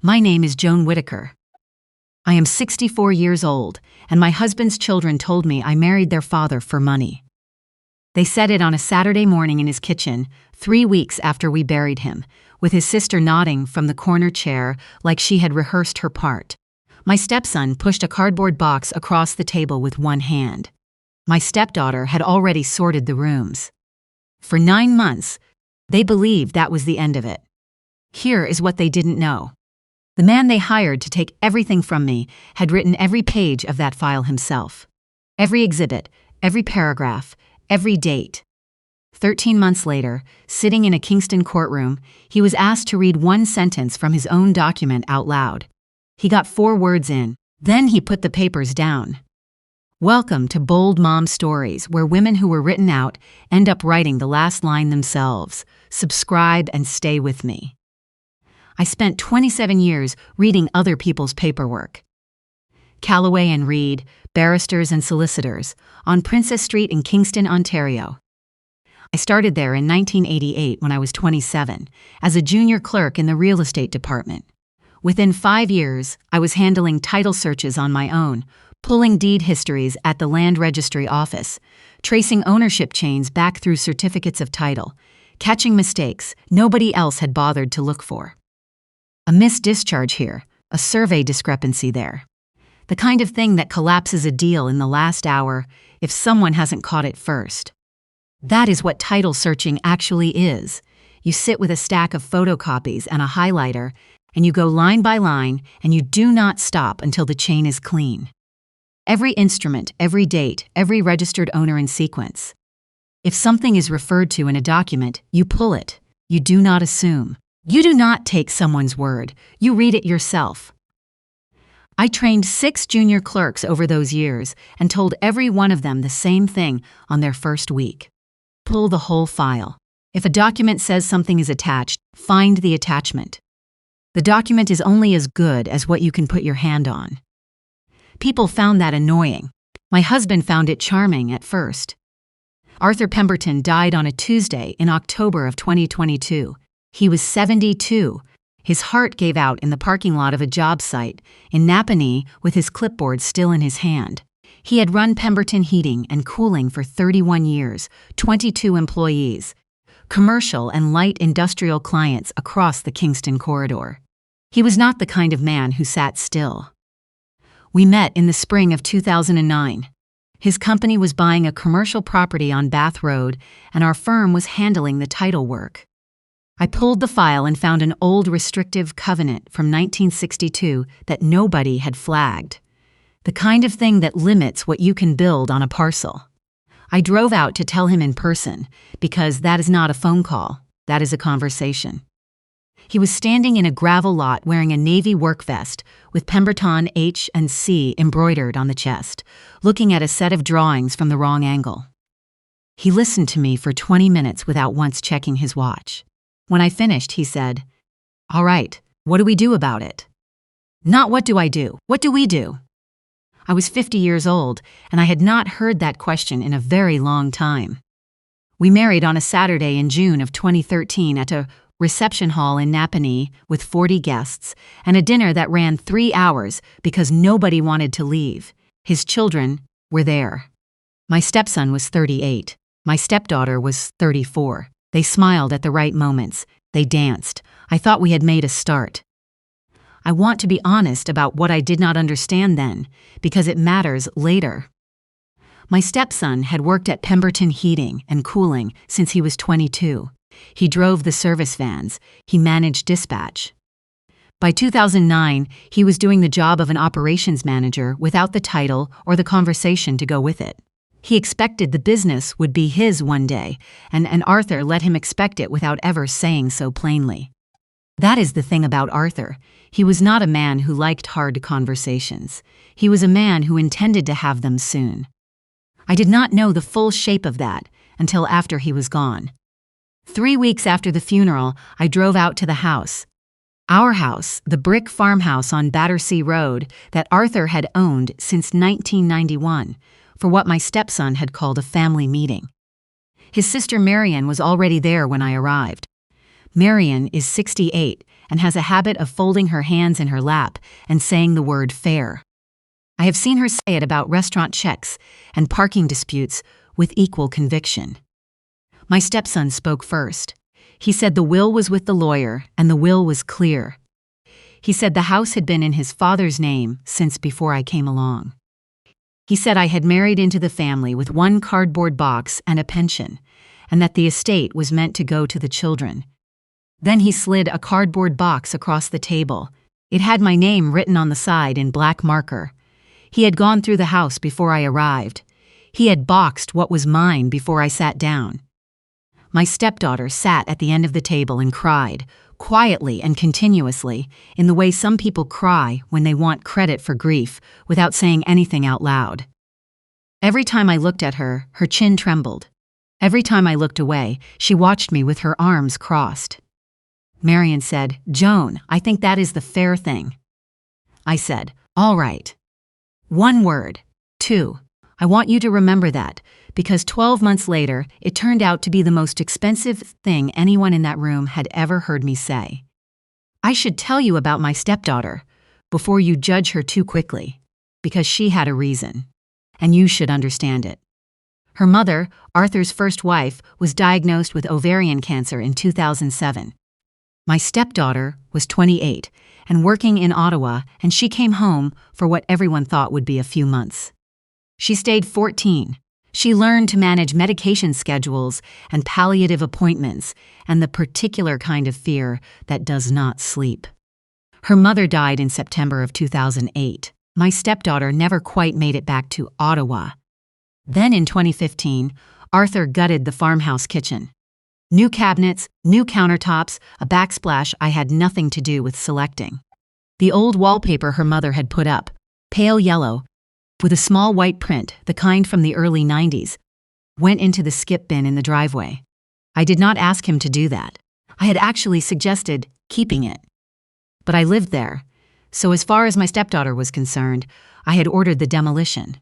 My name is Joan Whitaker. I am 64 years old, and my husband's children told me I married their father for money. They said it on a Saturday morning in his kitchen, 3 weeks after we buried him, with his sister nodding from the corner chair like she had rehearsed her part. My stepson pushed a cardboard box across the table with one hand. My stepdaughter had already sorted the rooms. For 9 months, they believed that was the end of it. Here is what they didn't know. The man they hired to take everything from me had written every page of that file himself. Every exhibit, every paragraph, every date. 13 months later, sitting in a Kingston courtroom, he was asked to read one sentence from his own document out loud. He got 4 words in, then he put the papers down. Welcome to Bold Mom Stories, where women who were written out end up writing the last line themselves. Subscribe and stay with me. I spent 27 years reading other people's paperwork. Calloway and Reed, barristers and solicitors, on Princess Street in Kingston, Ontario. I started there in 1988 when I was 27, as a junior clerk in the real estate department. Within 5 years, I was handling title searches on my own, pulling deed histories at the land registry office, tracing ownership chains back through certificates of title, catching mistakes nobody else had bothered to look for. A missed discharge here, a survey discrepancy there. The kind of thing that collapses a deal in the last hour if someone hasn't caught it first. That is what title searching actually is. You sit with a stack of photocopies and a highlighter, and you go line by line, and you do not stop until the chain is clean. Every instrument, every date, every registered owner in sequence. If something is referred to in a document, you pull it. You do not assume. You do not take someone's word. You read it yourself. I trained 6 junior clerks over those years and told every one of them the same thing on their first week. Pull the whole file. If a document says something is attached, find the attachment. The document is only as good as what you can put your hand on. People found that annoying. My husband found it charming at first. Arthur Pemberton died on a Tuesday in October of 2022. He was 72. His heart gave out in the parking lot of a job site in Napanee with his clipboard still in his hand. He had run Pemberton Heating and Cooling for 31 years, 22 employees, commercial and light industrial clients across the Kingston corridor. He was not the kind of man who sat still. We met in the spring of 2009. His company was buying a commercial property on Bath Road, and our firm was handling the title work. I pulled the file and found an old restrictive covenant from 1962 that nobody had flagged. The kind of thing that limits what you can build on a parcel. I drove out to tell him in person, because that is not a phone call, that is a conversation. He was standing in a gravel lot wearing a navy work vest with Pemberton H and C embroidered on the chest, looking at a set of drawings from the wrong angle. He listened to me for 20 minutes without once checking his watch. When I finished, he said, "All right, what do we do about it?" Not what do I do, what do we do? I was 50 years old, and I had not heard that question in a very long time. We married on a Saturday in June of 2013 at a reception hall in Napanee with 40 guests, and a dinner that ran 3 hours because nobody wanted to leave. His children were there. My stepson was 38. My stepdaughter was 34. They smiled at the right moments. They danced. I thought we had made a start. I want to be honest about what I did not understand then, because it matters later. My stepson had worked at Pemberton Heating and Cooling since he was 22. He drove the service vans. He managed dispatch. By 2009, he was doing the job of an operations manager without the title or the conversation to go with it. He expected the business would be his one day, and Arthur let him expect it without ever saying so plainly. That is the thing about Arthur. He was not a man who liked hard conversations. He was a man who intended to have them soon. I did not know the full shape of that until after he was gone. 3 weeks after the funeral, I drove out to the house. Our house, the brick farmhouse on Battersea Road that Arthur had owned since 1991, for what my stepson had called a family meeting. His sister Marion was already there when I arrived. Marion is 68 and has a habit of folding her hands in her lap and saying the word fair. I have seen her say it about restaurant checks and parking disputes with equal conviction. My stepson spoke first. He said the will was with the lawyer and the will was clear. He said the house had been in his father's name since before I came along. He said I had married into the family with one cardboard box and a pension, and that the estate was meant to go to the children. Then he slid a cardboard box across the table. It had my name written on the side in black marker. He had gone through the house before I arrived. He had boxed what was mine before I sat down. My stepdaughter sat at the end of the table and cried, quietly and continuously, in the way some people cry when they want credit for grief without saying anything out loud. Every time I looked at her, her chin trembled. Every time I looked away, she watched me with her arms crossed. Marion said, "Joan, I think that is the fair thing." I said, "All right. One word. 2. I want you to remember that, because 12 months later, it turned out to be the most expensive thing anyone in that room had ever heard me say. I should tell you about my stepdaughter before you judge her too quickly, because she had a reason, and you should understand it. Her mother, Arthur's first wife, was diagnosed with ovarian cancer in 2007. My stepdaughter was 28 and working in Ottawa, and she came home for what everyone thought would be a few months. She stayed 14. She learned to manage medication schedules and palliative appointments and the particular kind of fear that does not sleep. Her mother died in September of 2008. My stepdaughter never quite made it back to Ottawa. Then in 2015, Arthur gutted the farmhouse kitchen. New cabinets, new countertops, a backsplash I had nothing to do with selecting. The old wallpaper her mother had put up, pale yellow, with a small white print, the kind from the early 90s, went into the skip bin in the driveway. I did not ask him to do that. I had actually suggested keeping it. But I lived there, so as far as my stepdaughter was concerned, I had ordered the demolition.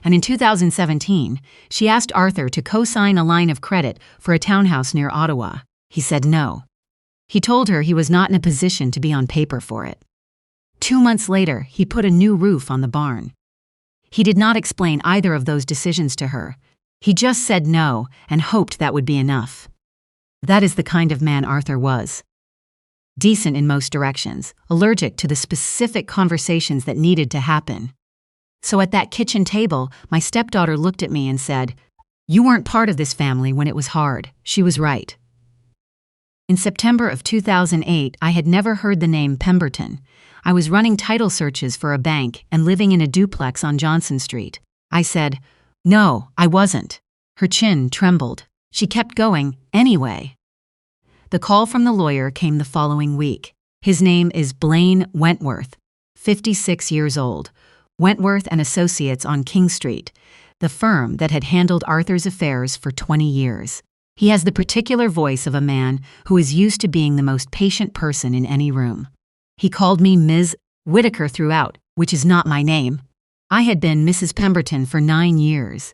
And in 2017, she asked Arthur to co-sign a line of credit for a townhouse near Ottawa. He said no. He told her he was not in a position to be on paper for it. 2 months later, he put a new roof on the barn. He did not explain either of those decisions to her. He just said no and hoped that would be enough. That is the kind of man Arthur was. Decent in most directions, allergic to the specific conversations that needed to happen. So at that kitchen table, my stepdaughter looked at me and said, "You weren't part of this family when it was hard." She was right. In September of 2008, I had never heard the name Pemberton. I was running title searches for a bank and living in a duplex on Johnson Street. I said, "No, I wasn't." Her chin trembled. She kept going, anyway. The call from the lawyer came the following week. His name is Blaine Wentworth, 56 years old. Wentworth and Associates on King Street, the firm that had handled Arthur's affairs for 20 years. He has the particular voice of a man who is used to being the most patient person in any room. He called me Ms. Whitaker throughout, which is not my name. I had been Mrs. Pemberton for 9 years.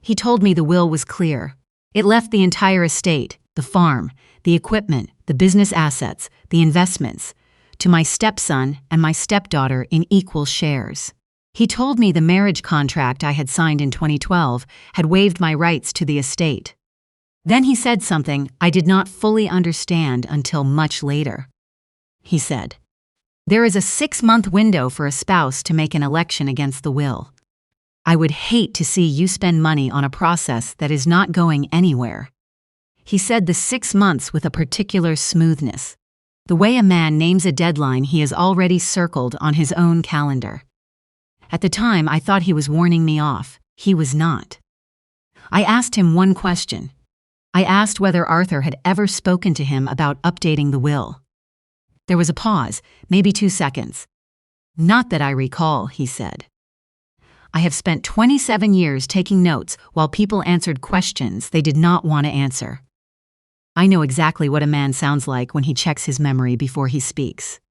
He told me the will was clear. It left the entire estate, the farm, the equipment, the business assets, the investments, to my stepson and my stepdaughter in equal shares. He told me the marriage contract I had signed in 2012 had waived my rights to the estate. Then he said something I did not fully understand until much later. He said, "There is a 6-month window for a spouse to make an election against the will. I would hate to see you spend money on a process that is not going anywhere." He said the 6 months with a particular smoothness, the way a man names a deadline he has already circled on his own calendar. At the time, I thought he was warning me off. He was not. I asked him one question. I asked whether Arthur had ever spoken to him about updating the will. There was a pause, maybe 2 seconds. "Not that I recall," he said. I have spent 27 years taking notes while people answered questions they did not want to answer. I know exactly what a man sounds like when he checks his memory before he speaks.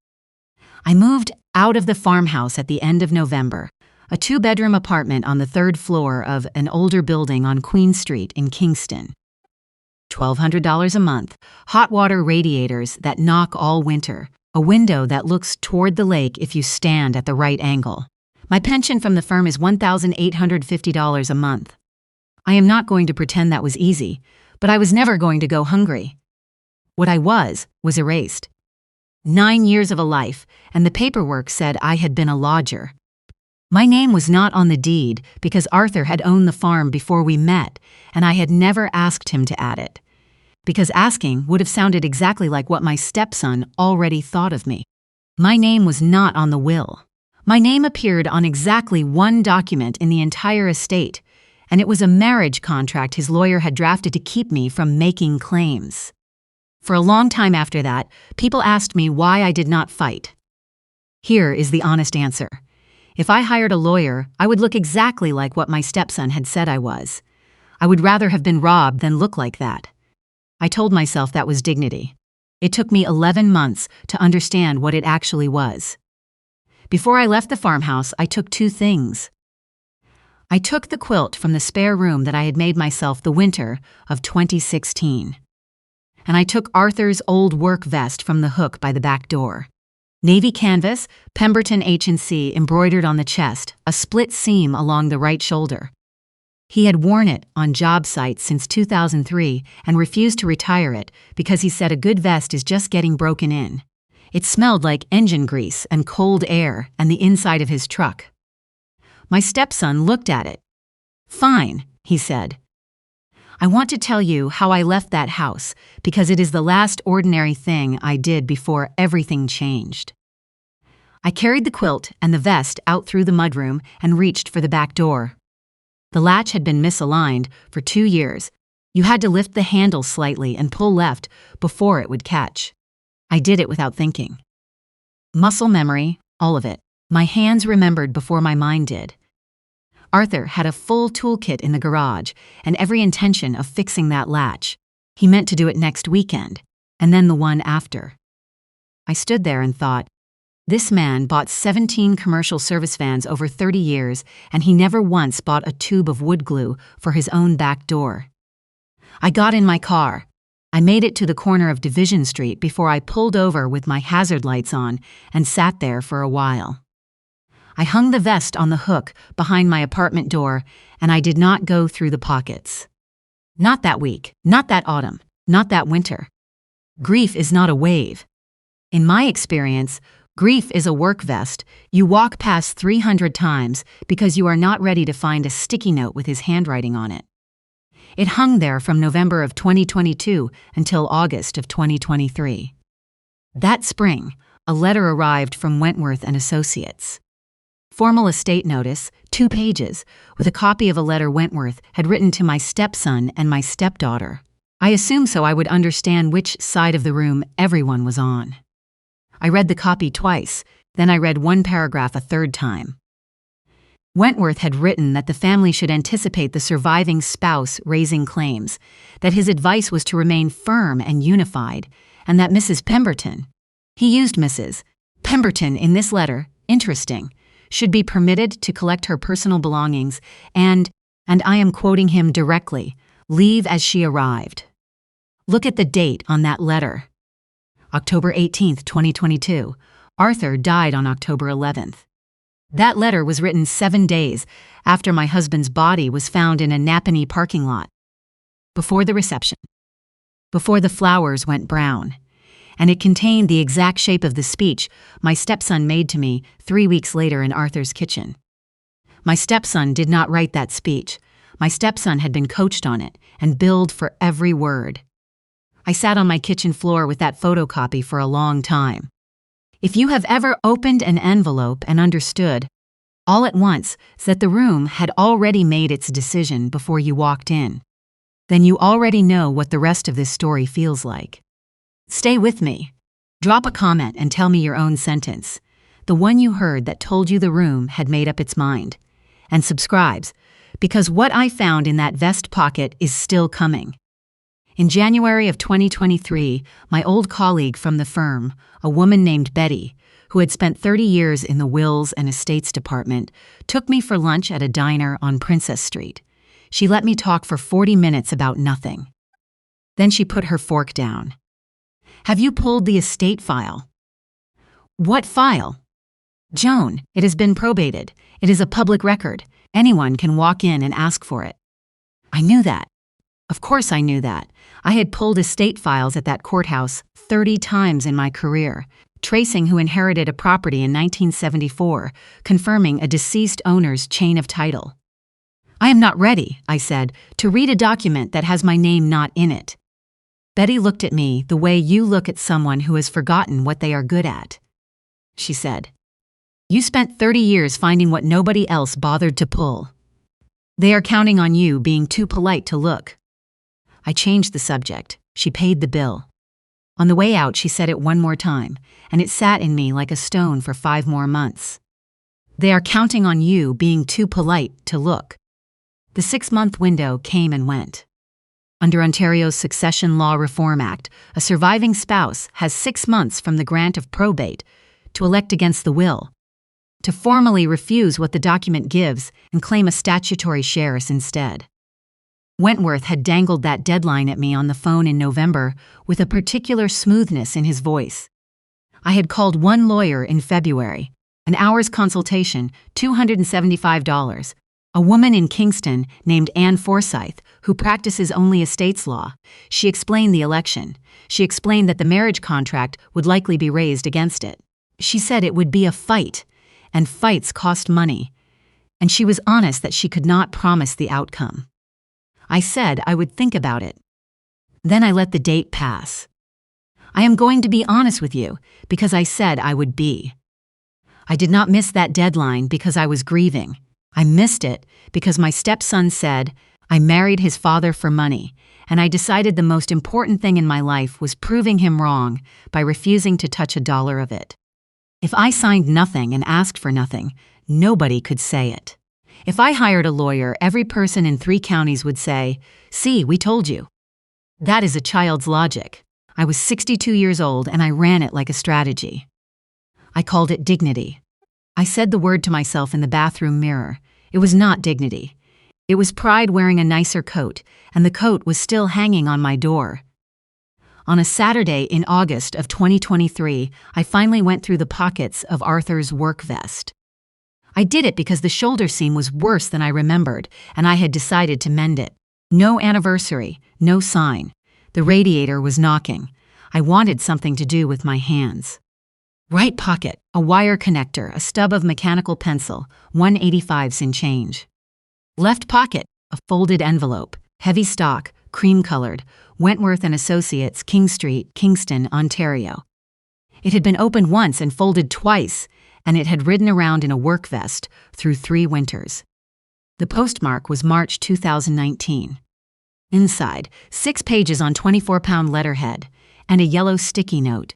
I moved out of the farmhouse at the end of November, a 2-bedroom apartment on the 3rd floor of an older building on Queen Street in Kingston. $1,200 a month, hot water radiators that knock all winter, a window that looks toward the lake if you stand at the right angle. My pension from the firm is $1,850 a month. I am not going to pretend that was easy, but I was never going to go hungry. What I was erased. 9 years of a life, and the paperwork said I had been a lodger. My name was not on the deed because Arthur had owned the farm before we met, and I had never asked him to add it. Because asking would have sounded exactly like what my stepson already thought of me. My name was not on the will. My name appeared on exactly one document in the entire estate, and it was a marriage contract his lawyer had drafted to keep me from making claims. For a long time after that, people asked me why I did not fight. Here is the honest answer. If I hired a lawyer, I would look exactly like what my stepson had said I was. I would rather have been robbed than look like that. I told myself that was dignity. It took me 11 months to understand what it actually was. Before I left the farmhouse, I took 2 things. I took the quilt from the spare room that I had made myself the winter of 2016. And I took Arthur's old work vest from the hook by the back door. Navy canvas, Pemberton H&C embroidered on the chest, a split seam along the right shoulder. He had worn it on job sites since 2003 and refused to retire it because he said a good vest is just getting broken in. It smelled like engine grease and cold air and the inside of his truck. My stepson looked at it. "Fine," he said. "I want to tell you how I left that house because it is the last ordinary thing I did before everything changed." I carried the quilt and the vest out through the mudroom and reached for the back door. The latch had been misaligned for 2 years. You had to lift the handle slightly and pull left before it would catch. I did it without thinking. Muscle memory, all of it. My hands remembered before my mind did. Arthur had a full toolkit in the garage and every intention of fixing that latch. He meant to do it next weekend, and then the one after. I stood there and thought, this man bought 17 commercial service vans over 30 years, and he never once bought a tube of wood glue for his own back door. I got in my car. I made it to the corner of Division Street before I pulled over with my hazard lights on and sat there for a while. I hung the vest on the hook behind my apartment door, and I did not go through the pockets. Not that week, not that autumn, not that winter. Grief is not a wave. In my experience, grief is a work vest you walk past 300 times because you are not ready to find a sticky note with his handwriting on it. It hung there from November of 2022 until August of 2023. That spring, a letter arrived from Wentworth and Associates. Formal estate notice, 2 pages, with a copy of a letter Wentworth had written to my stepson and my stepdaughter. I assumed so I would understand which side of the room everyone was on. I read the copy twice, then I read one paragraph a third time. Wentworth had written that the family should anticipate the surviving spouse raising claims, that his advice was to remain firm and unified, and that Mrs. Pemberton, he used Mrs. Pemberton in this letter, interesting, should be permitted to collect her personal belongings and I am quoting him directly, leave as she arrived. Look at the date on that letter. October 18th, 2022. Arthur died on October 11th. That letter was written 7 days after my husband's body was found in a Napanee parking lot. Before the reception. Before the flowers went brown. And it contained the exact shape of the speech my stepson made to me 3 weeks later in Arthur's kitchen. My stepson did not write that speech. My stepson had been coached on it and billed for every word. I sat on my kitchen floor with that photocopy for a long time. If you have ever opened an envelope and understood, all at once, that the room had already made its decision before you walked in, then you already know what the rest of this story feels like. Stay with me. Drop a comment and tell me your own sentence, the one you heard that told you the room had made up its mind. And subscribes, because what I found in that vest pocket is still coming. In January of 2023, my old colleague from the firm, a woman named Betty, who had spent 30 years in the Wills and Estates Department, took me for lunch at a diner on Princess Street. She let me talk for 40 minutes about nothing. Then she put her fork down. "Have you pulled the estate file?" "What file?" "Joan, it has been probated. It is a public record. Anyone can walk in and ask for it." I knew that. Of course I knew that. I had pulled estate files at that courthouse 30 times in my career, tracing who inherited a property in 1974, confirming a deceased owner's chain of title. "I am not ready," I said, "to read a document that has my name not in it." Betty looked at me the way you look at someone who has forgotten what they are good at. She said, "You spent 30 years finding what nobody else bothered to pull. They are counting on you being too polite to look." I changed the subject. She paid the bill. On the way out, she said it one more time, and it sat in me like a stone for 5 more months. "They are counting on you being too polite to look." The 6-month window came and went. Under Ontario's Succession Law Reform Act, a surviving spouse has 6 months from the grant of probate to elect against the will, to formally refuse what the document gives and claim a statutory share instead. Wentworth had dangled that deadline at me on the phone in November with a particular smoothness in his voice. I had called one lawyer in February, an hour's consultation, $275. A woman in Kingston named Anne Forsyth, who practices only estates law. She explained the election. She explained that the marriage contract would likely be raised against it. She said it would be a fight, and fights cost money. And she was honest that she could not promise the outcome. I said I would think about it. Then I let the date pass. I am going to be honest with you, because I said I would be. I did not miss that deadline because I was grieving. I missed it because my stepson said I married his father for money, and I decided the most important thing in my life was proving him wrong by refusing to touch a dollar of it. If I signed nothing and asked for nothing, nobody could say it. If I hired a lawyer, every person in 3 counties would say, "See, we told you." That is a child's logic. I was 62 years old and I ran it like a strategy. I called it dignity. I said the word to myself in the bathroom mirror. It was not dignity. It was pride wearing a nicer coat, and the coat was still hanging on my door. On a Saturday in August of 2023, I finally went through the pockets of Arthur's work vest. I did it because the shoulder seam was worse than I remembered, and I had decided to mend it. No anniversary, no sign. The radiator was knocking. I wanted something to do with my hands. Right pocket, a wire connector, a stub of mechanical pencil, 185s in change. Left pocket, a folded envelope, heavy stock, cream-colored, Wentworth & Associates, King Street, Kingston, Ontario. It had been opened once and folded twice, and it had ridden around in a work vest through 3 winters. The postmark was March 2019. Inside, 6 pages on 24-pound letterhead, and a yellow sticky note.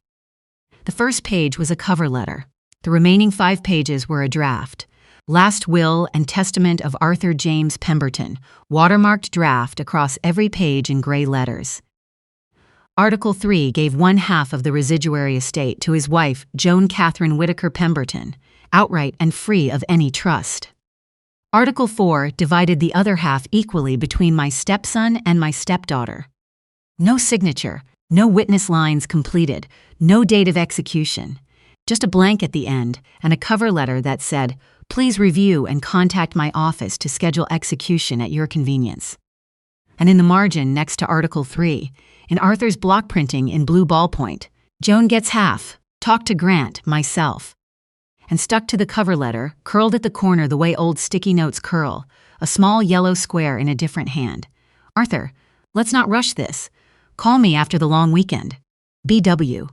The first page was a cover letter. The remaining 5 pages were a draft. Last will and testament of Arthur James Pemberton, watermarked draft across every page in gray letters. Article 3 gave 1/2 of the residuary estate to his wife, Joan Catherine Whitaker Pemberton, outright and free of any trust. Article 4 divided the other half equally between my stepson and my stepdaughter. No signature, no witness lines completed, no date of execution, just a blank at the end and a cover letter that said, "Please review and contact my office to schedule execution at your convenience." And in the margin next to Article 3, in Arthur's block printing in blue ballpoint, "Joan gets half, talk to Grant, myself." And stuck to the cover letter, curled at the corner the way old sticky notes curl, a small yellow square in a different hand. "Arthur, let's not rush this. Call me after the long weekend. BW."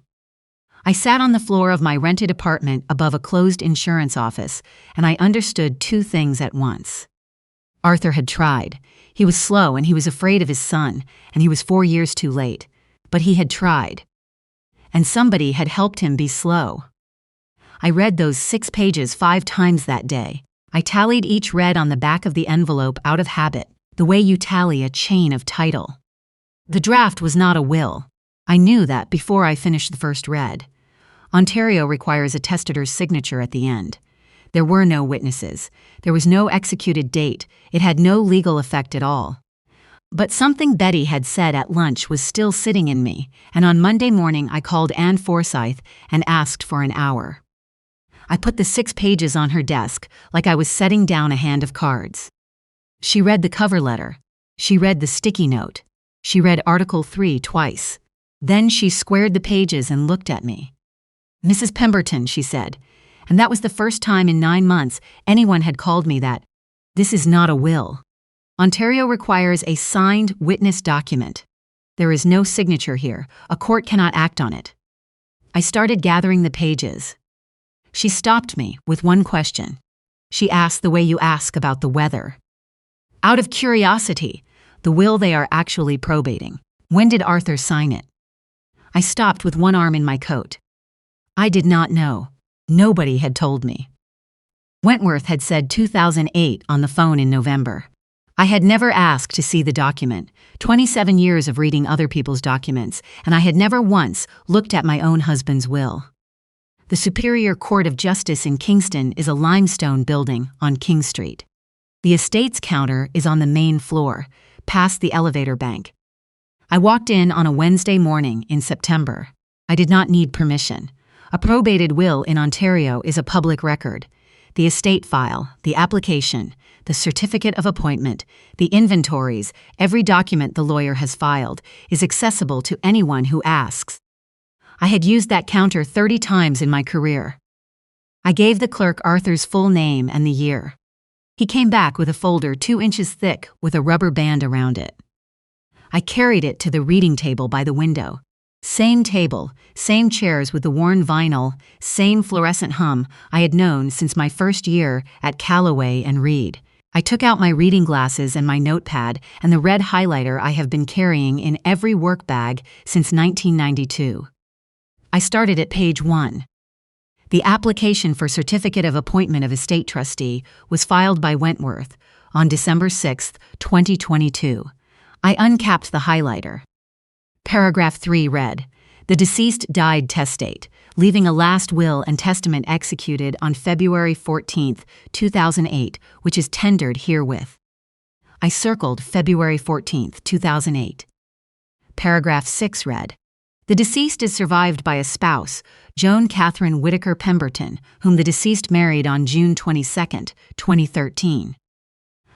I sat on the floor of my rented apartment above a closed insurance office, and I understood 2 things at once. Arthur had tried. He was slow and he was afraid of his son, and he was 4 years too late. But he had tried. And somebody had helped him be slow. I read those 6 pages 5 times that day. I tallied each read on the back of the envelope out of habit, the way you tally a chain of title. The draft was not a will. I knew that before I finished the first read. Ontario requires a testator's signature at the end. There were no witnesses. There was no executed date. It had no legal effect at all. But something Betty had said at lunch was still sitting in me, and on Monday morning I called Anne Forsyth and asked for an hour. I put the 6 pages on her desk like I was setting down a hand of cards. She read the cover letter. She read the sticky note. She read Article 3 twice. Then she squared the pages and looked at me. "Mrs. Pemberton," she said, and that was the first time in 9 months anyone had called me that. "This is not a will. Ontario requires a signed witness document. There is no signature here. A court cannot act on it." I started gathering the pages. She stopped me with one question. She asked the way you ask about the weather. "Out of curiosity, the will they are actually probating. When did Arthur sign it?" I stopped with one arm in my coat. I did not know. Nobody had told me. Wentworth had said 2008 on the phone in November. I had never asked to see the document, 27 years of reading other people's documents, and I had never once looked at my own husband's will. The Superior Court of Justice in Kingston is a limestone building on King Street. The estate's counter is on the main floor, past the elevator bank. I walked in on a Wednesday morning in September. I did not need permission. A probated will in Ontario is a public record. The estate file, the application, the certificate of appointment, the inventories, every document the lawyer has filed, is accessible to anyone who asks. I had used that counter 30 times in my career. I gave the clerk Arthur's full name and the year. He came back with a folder 2 inches thick with a rubber band around it. I carried it to the reading table by the window. Same table, same chairs with the worn vinyl, same fluorescent hum I had known since my first year at Callaway and Reed. I took out my reading glasses and my notepad and the red highlighter I have been carrying in every work bag since 1992. I started at page 1. The application for Certificate of Appointment of Estate Trustee was filed by Wentworth on December 6, 2022. I uncapped the highlighter. Paragraph 3 read, "The deceased died testate, leaving a last will and testament executed on February 14, 2008, which is tendered herewith." I circled February 14, 2008. Paragraph 6 read, "The deceased is survived by a spouse, Joan Catherine Whitaker Pemberton, whom the deceased married on June 22, 2013.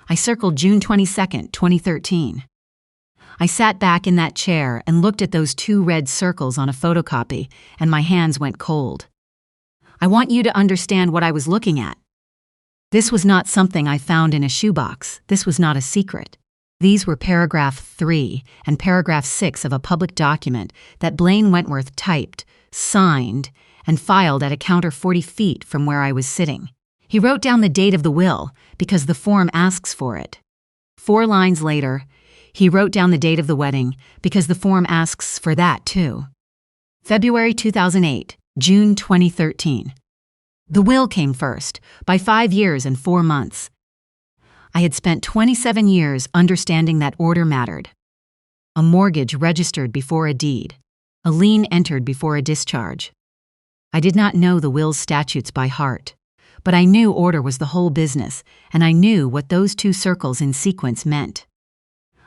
I circled June 22, 2013. I sat back in that chair and looked at those 2 red circles on a photocopy, and my hands went cold. I want you to understand what I was looking at. This was not something I found in a shoebox. This was not a secret. These were paragraph 3 and paragraph 6 of a public document that Blaine Wentworth typed, signed, and filed at a counter 40 feet from where I was sitting. He wrote down the date of the will because the form asks for it. 4 lines later, he wrote down the date of the wedding because the form asks for that too. February 2008, June 2013. The will came first, by 5 years and 4 months. I had spent 27 years understanding that order mattered. A mortgage registered before a deed. A lien entered before a discharge. I did not know the will's statutes by heart, but I knew order was the whole business, and I knew what those 2 circles in sequence meant.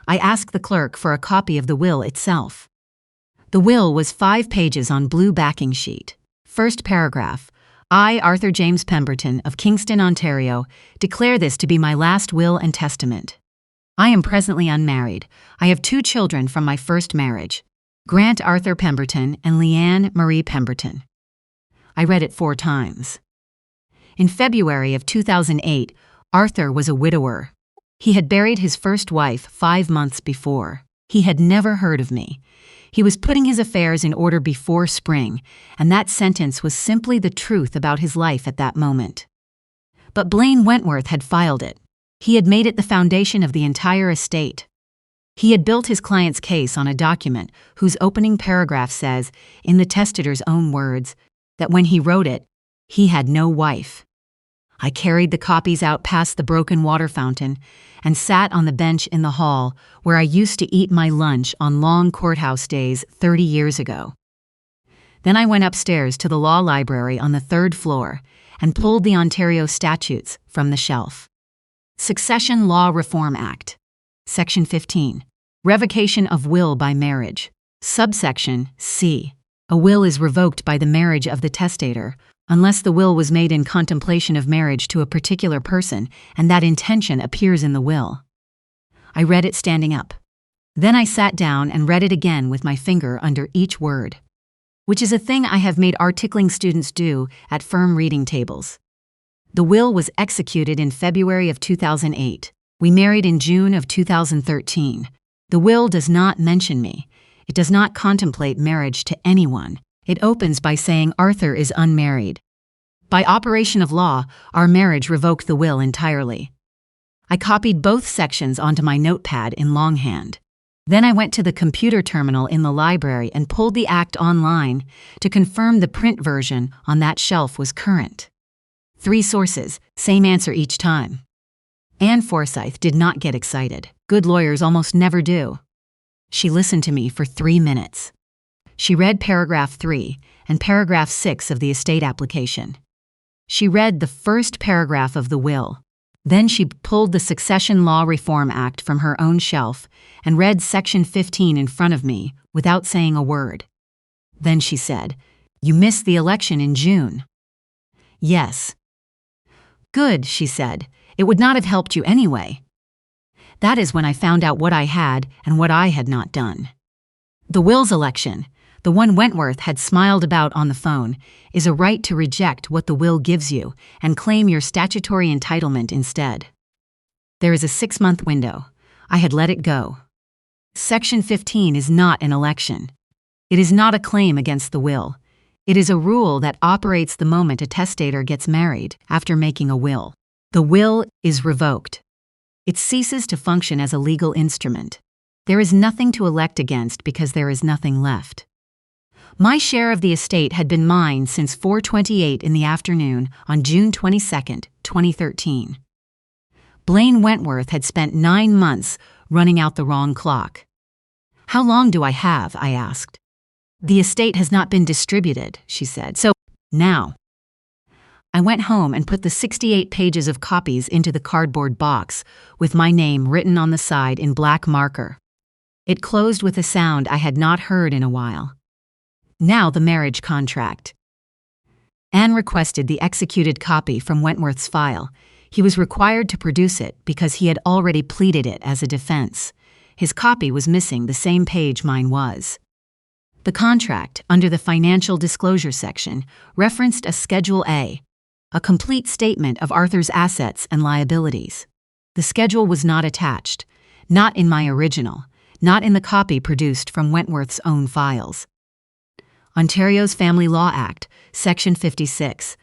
I asked the clerk for a copy of the will itself. The will was 5 pages on blue backing sheet. First paragraph, "I, Arthur James Pemberton of Kingston, Ontario, declare this to be my last will and testament. I am presently unmarried. I have 2 children from my first marriage, Grant Arthur Pemberton and Leanne Marie Pemberton." I read it 4 times. In February of 2008, Arthur was a widower. He had buried his first wife 5 months before. He had never heard of me. He was putting his affairs in order before spring, and that sentence was simply the truth about his life at that moment. But Blaine Wentworth had filed it. He had made it the foundation of the entire estate. He had built his client's case on a document whose opening paragraph says, in the testator's own words, that when he wrote it, he had no wife. I carried the copies out past the broken water fountain and sat on the bench in the hall where I used to eat my lunch on long courthouse days 30 years ago. Then I went upstairs to the law library on the 3rd floor and pulled the Ontario statutes from the shelf. Succession Law Reform Act, Section 15. Revocation of will by marriage. Subsection C. A will is revoked by the marriage of the testator, unless the will was made in contemplation of marriage to a particular person and that intention appears in the will. I read it standing up. Then I sat down and read it again with my finger under each word, which is a thing I have made articling students do at firm reading tables. The will was executed in February of 2008. We married in June of 2013. The will does not mention me. It does not contemplate marriage to anyone. It opens by saying Arthur is unmarried. By operation of law, our marriage revoked the will entirely. I copied both sections onto my notepad in longhand. Then I went to the computer terminal in the library and pulled the act online to confirm the print version on that shelf was current. 3 sources, same answer each time. Anne Forsyth did not get excited. Good lawyers almost never do. She listened to me for 3 minutes. She read paragraph 3 and paragraph 6 of the estate application. She read the first paragraph of the will. Then she pulled the Succession Law Reform Act from her own shelf and read Section 15 in front of me without saying a word. Then she said, "You missed the election in June." "Yes." "Good," she said. "It would not have helped you anyway." That is when I found out what I had and what I had not done. The will's election, the one Wentworth had smiled about on the phone, is a right to reject what the will gives you and claim your statutory entitlement instead. There is a 6-month window. I had let it go. Section 15 is not an election. It is not a claim against the will. It is a rule that operates the moment a testator gets married after making a will. The will is revoked. It ceases to function as a legal instrument. There is nothing to elect against because there is nothing left. My share of the estate had been mine since 4:28 in the afternoon on June 22, 2013. Blaine Wentworth had spent 9 months running out the wrong clock. "How long do I have?" I asked. "The estate has not been distributed," she said. "So, now." I went home and put the 68 pages of copies into the cardboard box with my name written on the side in black marker. It closed with a sound I had not heard in a while. Now the marriage contract. Anne requested the executed copy from Wentworth's file. He was required to produce it because he had already pleaded it as a defense. His copy was missing the same page mine was. The contract, under the financial disclosure section, referenced a Schedule A, a complete statement of Arthur's assets and liabilities. The schedule was not attached, not in my original, not in the copy produced from Wentworth's own files. Ontario's Family Law Act, Section 56.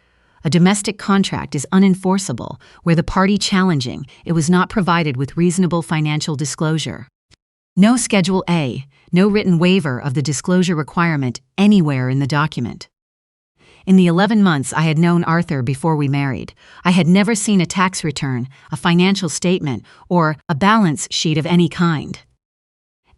A domestic contract is unenforceable where the party challenging it was not provided with reasonable financial disclosure. No Schedule A, no written waiver of the disclosure requirement anywhere in the document. In the 11 months I had known Arthur before we married, I had never seen a tax return, a financial statement, or a balance sheet of any kind.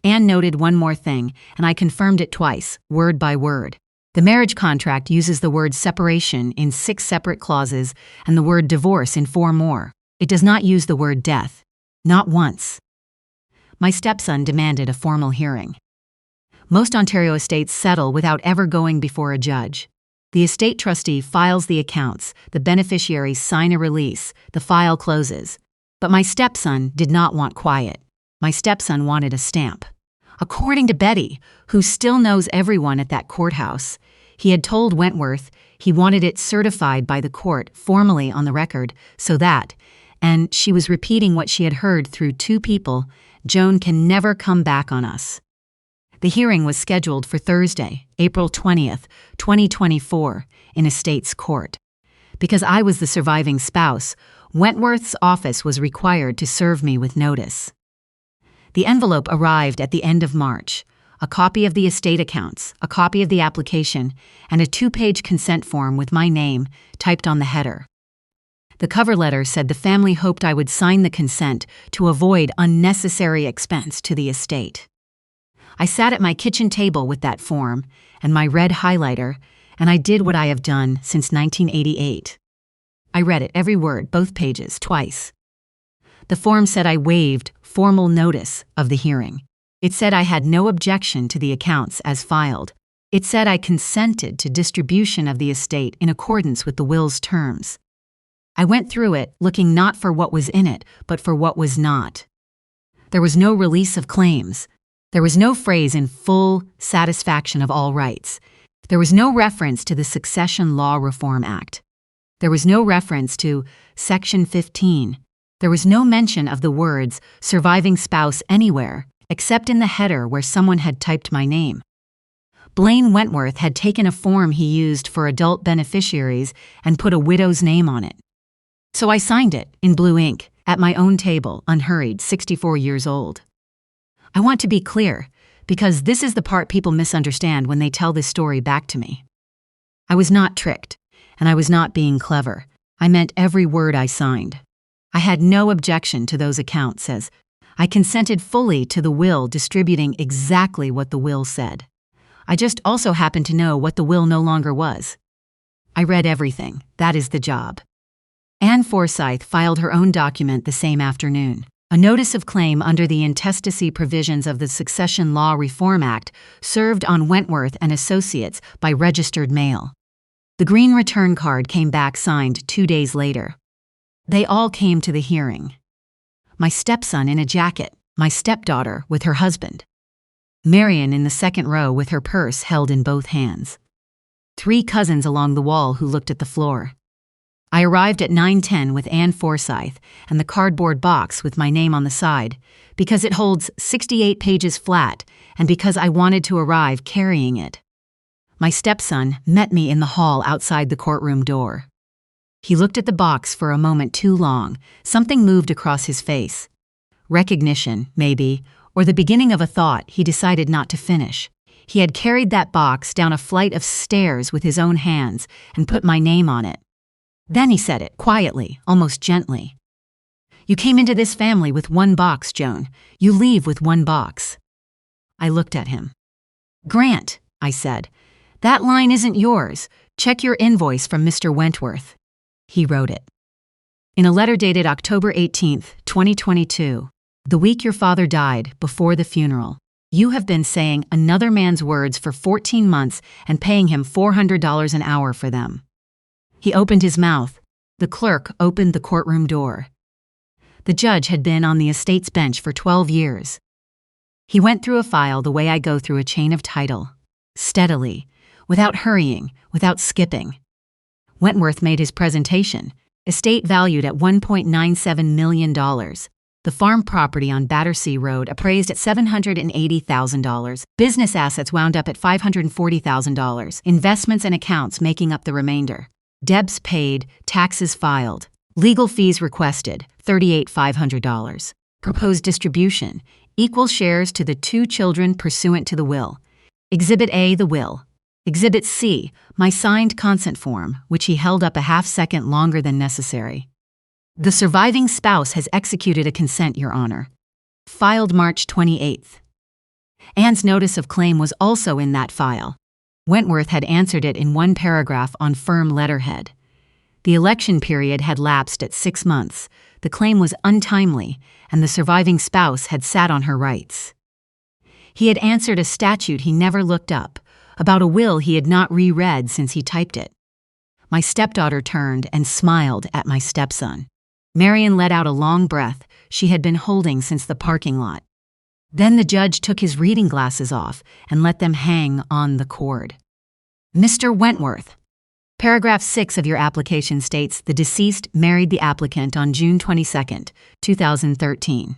Anne noted one more thing, and I confirmed it twice, word by word. The marriage contract uses the word separation in 6 separate clauses and the word divorce in 4 more. It does not use the word death. Not once. My stepson demanded a formal hearing. Most Ontario estates settle without ever going before a judge. The estate trustee files the accounts, the beneficiaries sign a release, the file closes. But my stepson did not want quiet. My stepson wanted a stamp. According to Betty, who still knows everyone at that courthouse, he had told Wentworth he wanted it certified by the court formally on the record so that, and she was repeating what she had heard through 2 people, Joan can never come back on us. The hearing was scheduled for Thursday, April 20th, 2024, in Estates Court. Because I was the surviving spouse, Wentworth's office was required to serve me with notice. The envelope arrived at the end of March, a copy of the estate accounts, a copy of the application, and a 2-page consent form with my name typed on the header. The cover letter said the family hoped I would sign the consent to avoid unnecessary expense to the estate. I sat at my kitchen table with that form and my red highlighter, and I did what I have done since 1988. I read it, every word, both pages, twice. The form said I waived formal notice of the hearing. It said I had no objection to the accounts as filed. It said I consented to distribution of the estate in accordance with the will's terms. I went through it, looking not for what was in it, but for what was not. There was no release of claims. There was no phrase in full satisfaction of all rights. There was no reference to the Succession Law Reform Act. There was no reference to Section 15. There was no mention of the words surviving spouse anywhere, except in the header where someone had typed my name. Blaine Wentworth had taken a form he used for adult beneficiaries and put a widow's name on it. So I signed it, in blue ink, at my own table, unhurried, 64 years old. I want to be clear, because this is the part people misunderstand when they tell this story back to me. I was not tricked, and I was not being clever. I meant every word I signed. I had no objection to those accounts, as I consented fully to the will distributing exactly what the will said. I just also happened to know what the will no longer was. I read everything. That is the job. Anne Forsyth filed her own document the same afternoon. A notice of claim under the intestacy provisions of the Succession Law Reform Act served on Wentworth and Associates by registered mail. The green return card came back signed 2 days later. They all came to the hearing. My stepson in a jacket, my stepdaughter with her husband. Marion in the second row with her purse held in both hands. 3 cousins along the wall who looked at the floor. I arrived at 9:10 with Anne Forsyth and the cardboard box with my name on the side, because it holds 68 pages flat and because I wanted to arrive carrying it. My stepson met me in the hall outside the courtroom door. He looked at the box for a moment too long. Something moved across his face. Recognition, maybe, or the beginning of a thought he decided not to finish. He had carried that box down a flight of stairs with his own hands and put my name on it. Then he said it, quietly, almost gently. "You came into this family with 1 box, Joan. You leave with 1 box. I looked at him. "Grant," I said, "that line isn't yours. Check your invoice from Mr. Wentworth." He wrote it. In a letter dated October 18th, 2022, "The week your father died, before the funeral, you have been saying another man's words for 14 months and paying him $400 an hour for them." He opened his mouth. The clerk opened the courtroom door. The judge had been on the estate's bench for 12 years. He went through a file the way I go through a chain of title, steadily, without hurrying, without skipping. Wentworth made his presentation, estate valued at $1.97 million. The farm property on Battersea Road appraised at $780,000. Business assets wound up at $540,000. Investments and accounts making up the remainder. Debts paid, taxes filed. Legal fees requested, $38,500. Proposed distribution, equal shares to the 2 children pursuant to the will. Exhibit A, the will. Exhibit C, my signed consent form, which he held up a half-second longer than necessary. The surviving spouse has executed a consent, Your Honor. Filed March 28th. Anne's notice of claim was also in that file. Wentworth had answered it in 1 paragraph on firm letterhead. The election period had lapsed at 6 months, the claim was untimely, and the surviving spouse had sat on her rights. He had answered a statute he never looked up, about a will he had not reread since he typed it. My stepdaughter turned and smiled at my stepson. Marion let out a long breath she had been holding since the parking lot. Then the judge took his reading glasses off and let them hang on the cord. "Mr. Wentworth, paragraph 6 of your application states the deceased married the applicant on June 22, 2013.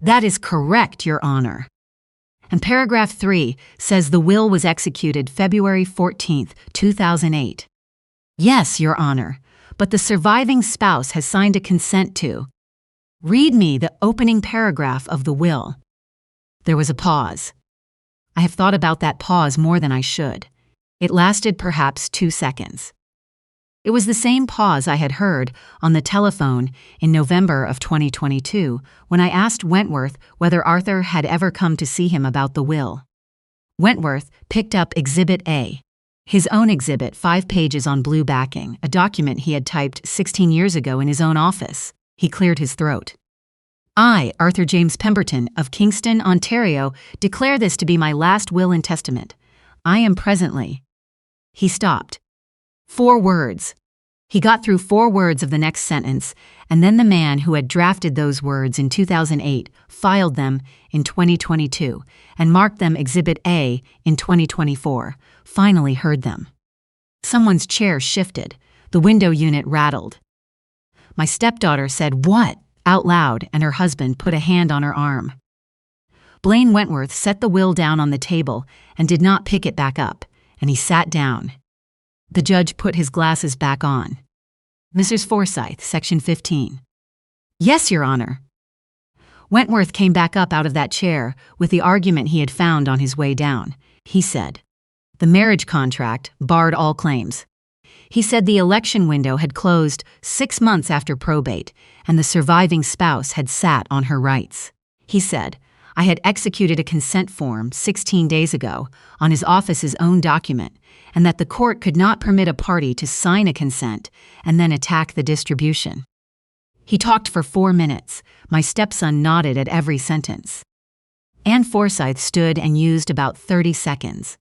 That is correct, Your Honor. And paragraph 3 says the will was executed February 14, 2008. Yes, Your Honor, but the surviving spouse has signed a consent to. Read me the opening paragraph of the will." There was a pause. I have thought about that pause more than I should. It lasted perhaps 2 seconds. It was the same pause I had heard on the telephone in November of 2022 when I asked Wentworth whether Arthur had ever come to see him about the will. Wentworth picked up Exhibit A, his own exhibit, 5 pages on blue backing, a document he had typed 16 years ago in his own office. He cleared his throat. I, Arthur James Pemberton of Kingston, Ontario, declare this to be my last will and testament. I am presently. He stopped. 4 words. He got through 4 words of the next sentence, and then the man who had drafted those words in 2008 filed them in 2022 and marked them Exhibit A in 2024, finally heard them. Someone's chair shifted. The window unit rattled. My stepdaughter said, "What?" out loud, and her husband put a hand on her arm. Blaine Wentworth set the will down on the table and did not pick it back up, and he sat down. The judge put his glasses back on. Mrs. Forsyth, Section 15. Yes, Your Honor. Wentworth came back up out of that chair with the argument he had found on his way down. He said, the marriage contract barred all claims. He said the election window had closed 6 months after probate, and the surviving spouse had sat on her rights. He said, I had executed a consent form 16 days ago on his office's own document, and that the court could not permit a party to sign a consent and then attack the distribution. He talked for 4 minutes. My stepson nodded at every sentence. Ann Forsyth stood and used about 30 seconds.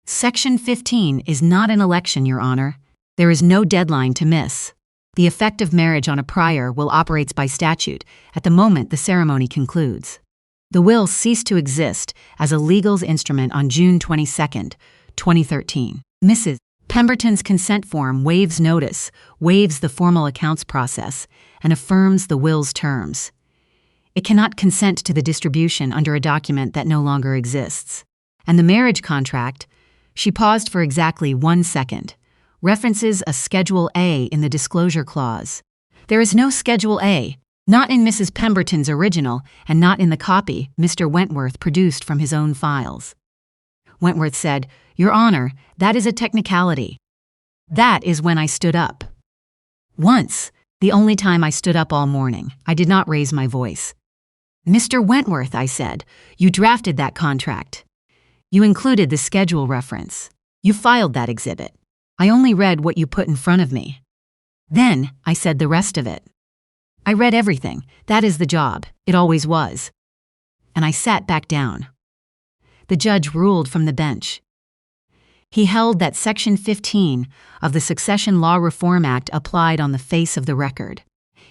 Section 15 is not an election, Your Honor. There is no deadline to miss. The effect of marriage on a prior will operates by statute at the moment the ceremony concludes. The will ceased to exist as a legal instrument on June 22, 2013. Mrs. Pemberton's consent form waives notice, waives the formal accounts process, and affirms the will's terms. It cannot consent to the distribution under a document that no longer exists. And the marriage contract, she paused for exactly 1 second, references a Schedule A in the disclosure clause. There is no Schedule A, not in Mrs. Pemberton's original and not in the copy Mr. Wentworth produced from his own files. Wentworth said, Your Honor, that is a technicality. That is when I stood up. Once, the only time I stood up all morning, I did not raise my voice. Mr. Wentworth, I said, you drafted that contract. You included the schedule reference. You filed that exhibit. I only read what you put in front of me. Then I said the rest of it. I read everything. That is the job. It always was. And I sat back down. The judge ruled from the bench. He held that Section 15 of the Succession Law Reform Act applied on the face of the record.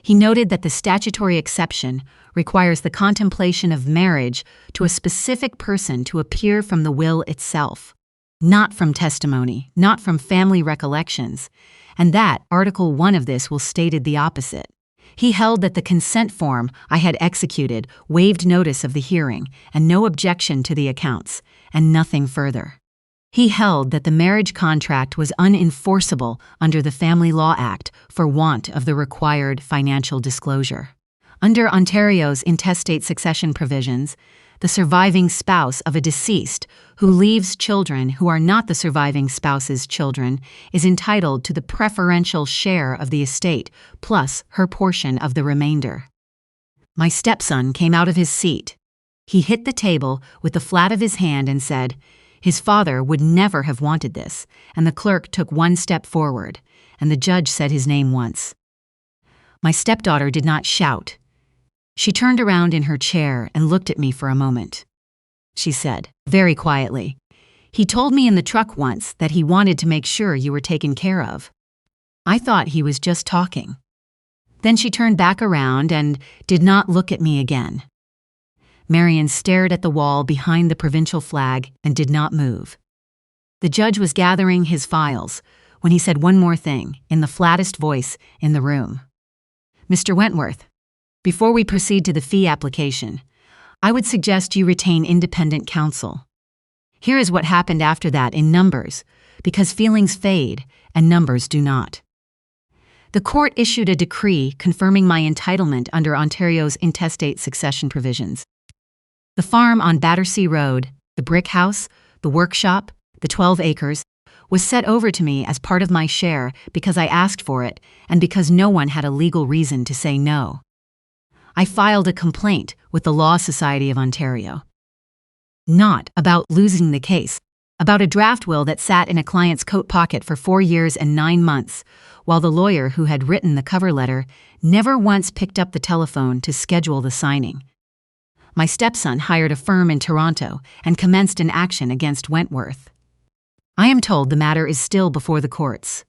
He noted that the statutory exception requires the contemplation of marriage to a specific person to appear from the will itself, not from testimony, not from family recollections, and that Article 1 of this will stated the opposite. He held that the consent form I had executed waived notice of the hearing and no objection to the accounts, and nothing further. He held that the marriage contract was unenforceable under the Family Law Act for want of the required financial disclosure. Under Ontario's intestate succession provisions, the surviving spouse of a deceased who leaves children who are not the surviving spouse's children is entitled to the preferential share of the estate plus her portion of the remainder. My stepson came out of his seat. He hit the table with the flat of his hand and said, his father would never have wanted this, and the clerk took 1 step forward, and the judge said his name once. My stepdaughter did not shout. She turned around in her chair and looked at me for a moment. She said, very quietly, he told me in the truck once that he wanted to make sure you were taken care of. I thought he was just talking. Then she turned back around and did not look at me again. Marion stared at the wall behind the provincial flag and did not move. The judge was gathering his files when he said one more thing in the flattest voice in the room. Mr. Wentworth, before we proceed to the fee application, I would suggest you retain independent counsel. Here is what happened after that in numbers, because feelings fade and numbers do not. The court issued a decree confirming my entitlement under Ontario's intestate succession provisions. The farm on Battersea Road, the brick house, the workshop, the 12 acres, was set over to me as part of my share because I asked for it and because no one had a legal reason to say no. I filed a complaint with the Law Society of Ontario. Not about losing the case, about a draft will that sat in a client's coat pocket for 4 years and 9 months, while the lawyer who had written the cover letter never once picked up the telephone to schedule the signing. My stepson hired a firm in Toronto and commenced an action against Wentworth. I am told the matter is still before the courts.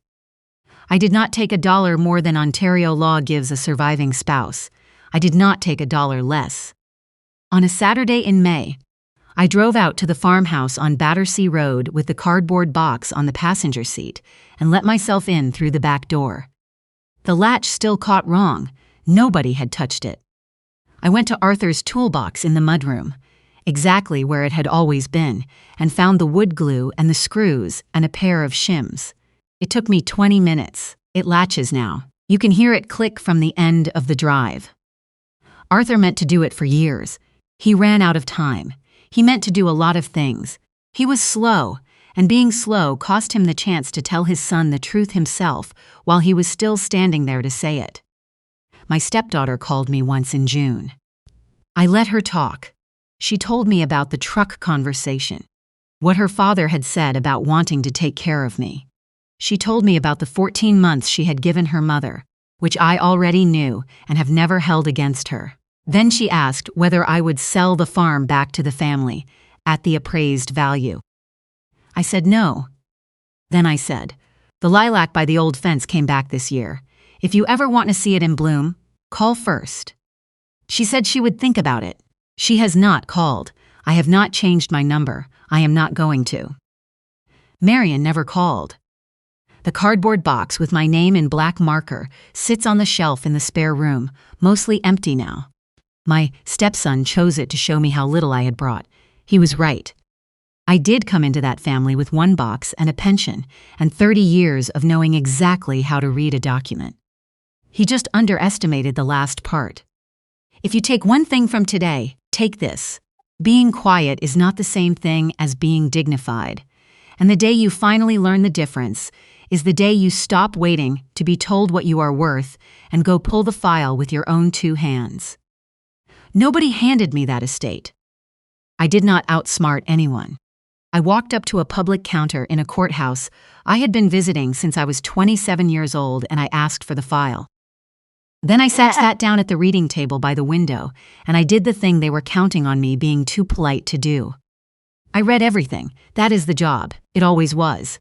I did not take $1 more than Ontario law gives a surviving spouse. I did not take $1 less. On a Saturday in May, I drove out to the farmhouse on Battersea Road with the cardboard box on the passenger seat and let myself in through the back door. The latch still caught wrong. Nobody had touched it. I went to Arthur's toolbox in the mudroom, exactly where it had always been, and found the wood glue and the screws and a pair of shims. It took me 20 minutes. It latches now. You can hear it click from the end of the drive. Arthur meant to do it for years. He ran out of time. He meant to do a lot of things. He was slow, and being slow cost him the chance to tell his son the truth himself while he was still standing there to say it. My stepdaughter called me once in June. I let her talk. She told me about the truck conversation, what her father had said about wanting to take care of me. She told me about the 14 months she had given her mother, which I already knew and have never held against her. Then she asked whether I would sell the farm back to the family at the appraised value. I said no. Then I said, "The lilac by the old fence came back this year. If you ever want to see it in bloom, call first." She said she would think about it. She has not called. I have not changed my number. I am not going to. Marion never called. The cardboard box with my name in black marker sits on the shelf in the spare room, mostly empty now. My stepson chose it to show me how little I had brought. He was right. I did come into that family with 1 box and a pension and 30 years of knowing exactly how to read a document. He just underestimated the last part. If you take one thing from today, take this. Being quiet is not the same thing as being dignified. And the day you finally learn the difference is the day you stop waiting to be told what you are worth and go pull the file with your own 2 hands. Nobody handed me that estate. I did not outsmart anyone. I walked up to a public counter in a courthouse I had been visiting since I was 27 years old, and I asked for the file. Then I sat down at the reading table by the window, and I did the thing they were counting on me being too polite to do. I read everything. That is the job. It always was.